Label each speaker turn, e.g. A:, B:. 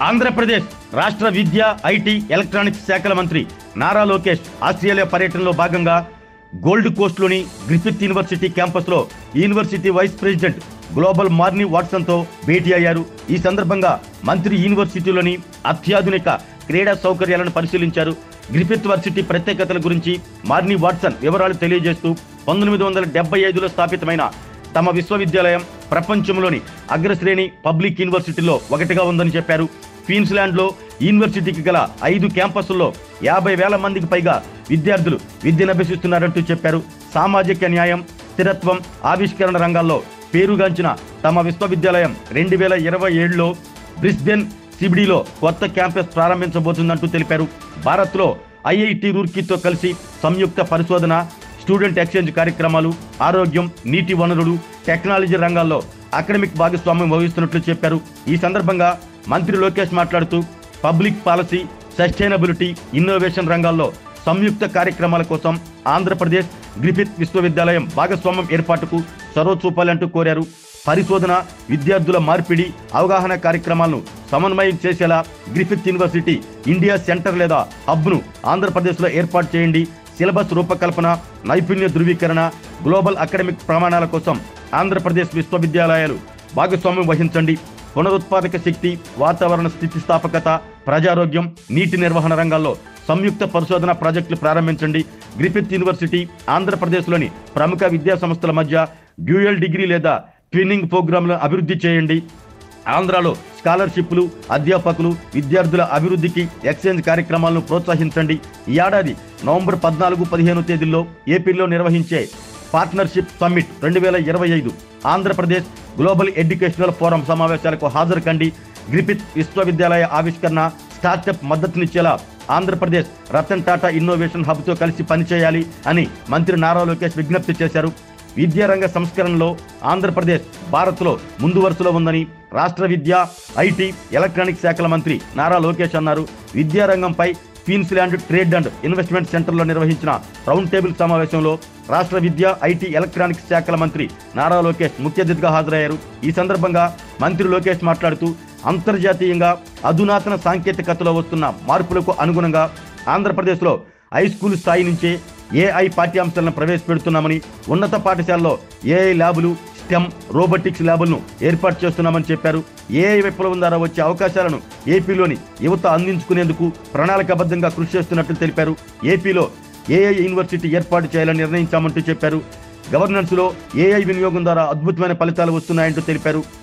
A: ఆంధ్రప్రదేశ్ రాష్ట్ర విద్య, IT, electronics శాఖల మంత్రి నారా లోకేష్ ఆస్ట్రేలియా పర్యటనలో భాగంగా గోల్డ్ కోస్ట్లోని గ్రిఫిత్ యూనివర్సిటీ క్యాంపస్లో university vice president global Marnie వాట్సన్తో భేటీ అయ్యారు. ఈ సందర్భంగా మంత్రి యూనివర్సిటీలోని అత్యాధునిక క్రీడా సౌకర్యాలను పరిశీలించారు. గ్రిఫిత్ వర్సిటీ ప్రత్యేకతల గురించి మార్నీ వాట్సన్ వివరాలు తెలియజేస్తూ 1975లో స్థాపితమైన తమ విశ్వవిద్యాలయం ప్రపంచంలోని అగ్రశ్రేణి పబ్లిక్ యూనివర్సిటీల్లో ఒకటిగా ఉందని చెప్పారు. క్వీన్స్లాండ్లో యూనివర్సిటీకి గల 5 క్యాంపస్ల్లో 50,000 మందికి పైగా విద్యార్థులు విద్యనభ్యసిస్తున్నారంటూ చెప్పారు. సామాజిక న్యాయం, స్థిరత్వం, ఆవిష్కరణ రంగాల్లో పేరుగాంచిన తమ విశ్వవిద్యాలయం 2027లో బ్రిస్బెన్ సిబిడిలో కొత్త క్యాంపస్ ప్రారంభించబోతుందంటూ తెలిపారు. భారత్లో ఐఐటి రూర్కీతో కలిసి సంయుక్త పరిశోధన, స్టూడెంట్ ఎక్స్చేంజ్ కార్యక్రమాలు, ఆరోగ్యం, నీటి వనరులు, టెక్నాలజీ రంగాల్లో అకాడమిక్ భాగస్వామ్యం వహిస్తున్నట్లు చెప్పారు. ఈ సందర్భంగా మంత్రి లోకేష్ మాట్లాడుతూ పబ్లిక్ పాలసీ, సస్టైనబిలిటీ, ఇన్నోవేషన్ రంగాల్లో సంయుక్త కార్యక్రమాల కోసం ఆంధ్రప్రదేశ్ గ్రిఫిత్ విశ్వవిద్యాలయం భాగస్వామ్యం ఏర్పాటుకు చొరవ చూపాలంటూ కోరారు. పరిశోధన, విద్యార్థుల మార్పిడి, అవగాహన కార్యక్రమాలను సమన్వయం చేసేలా గ్రిఫిత్ యూనివర్సిటీ ఇండియా సెంటర్ లేదా హబ్ను ఆంధ్రప్రదేశ్లో ఏర్పాటు చేయండి. సిలబస్ రూపకల్పన, నైపుణ్య ధృవీకరణ, గ్లోబల్ అకాడమిక్ ప్రమాణాల కోసం ఆంధ్రప్రదేశ్ విశ్వవిద్యాలయాలు భాగస్వామ్యం వహించండి. పునరుత్పాదక శక్తి, వాతావరణ స్థితిస్థాపకత, ప్రజారోగ్యం, నీటి నిర్వహణ రంగాల్లో సంయుక్త పరిశోధన ప్రాజెక్టులు ప్రారంభించండి. గ్రిఫిత్ యూనివర్సిటీ ఆంధ్రప్రదేశ్లోని ప్రముఖ విద్యా సంస్థల మధ్య డ్యూయల్ డిగ్రీ లేదా ట్విన్నింగ్ ప్రోగ్రాంలను అభివృద్ధి చేయండి. ఆంధ్రాలో స్కాలర్షిప్లు, అధ్యాపకులు, విద్యార్థుల అభివృద్ధికి ఎక్స్చేంజ్ కార్యక్రమాలను ప్రోత్సహించండి. ఈ ఏడాది నవంబర్ 14-15 తేదీల్లో ఏపీలో నిర్వహించే partnership summit 2025 Andhra Pradesh global educational forum సమావేశాలకు హాజరు కండి. గ్రిఫిత్ విశ్వవిద్యాలయ ఆవిష్కరణ, స్టార్టప్ మద్దతునిచ్చేలా ఆంధ్రప్రదేశ్ రతన్ టాటా ఇన్నోవేషన్ హబ్తో కలిసి పనిచేయాలి అని మంత్రి నారా లోకేష్ విజ్ఞప్తి చేశారు. విద్యారంగ సంస్కరణలో ఆంధ్రప్రదేశ్ భారత్లో ముందు వరుసలో ఉందని రాష్ట్ర విద్య, ఐటీ, ఎలక్ట్రానిక్స్ శాఖల మంత్రి నారా లోకేష్ అన్నారు. విద్యారంగంపై క్వీన్స్లాండ్ ట్రేడ్ అండ్ ఇన్వెస్ట్మెంట్ సెంటర్లో నిర్వహించిన రౌండ్ టేబుల్ సమావేశంలో రాష్ట్ర విద్య, ఐటీ, ఎలక్ట్రానిక్స్ శాఖల మంత్రి నారా లోకేష్ ముఖ్య అతిథిగా హాజరయ్యారు. ఈ సందర్భంగా మంత్రి లోకేష్ మాట్లాడుతూ అంతర్జాతీయంగా అధునాతన సాంకేతికతలో వస్తున్న మార్పులకు అనుగుణంగా ఆంధ్రప్రదేశ్లో హై స్కూల్ స్థాయి నుంచే ఏఐ పాఠ్యాంశాలను ప్రవేశపెడుతున్నామని, ఉన్నత పాఠశాలలో ఏఐ ల్యాబులు, స్టెమ్, రోబోటిక్స్ ల్యాబులను ఏర్పాటు చేస్తున్నామని చెప్పారు. ఏఐ విప్లవం ద్వారా వచ్చే అవకాశాలను ఏపీలోని యువత అందించుకునేందుకు ప్రణాళికాబద్ధంగా కృషి చేస్తున్నట్లు తెలిపారు. ఏపీలో ఏఐ యూనివర్సిటీ ఏర్పాటు చేయాలని నిర్ణయించామంటూ చెప్పారు. గవర్నెన్స్లో ఏఐ వినియోగం ద్వారా అద్భుతమైన ఫలితాలు వస్తున్నాయంటూ తెలిపారు.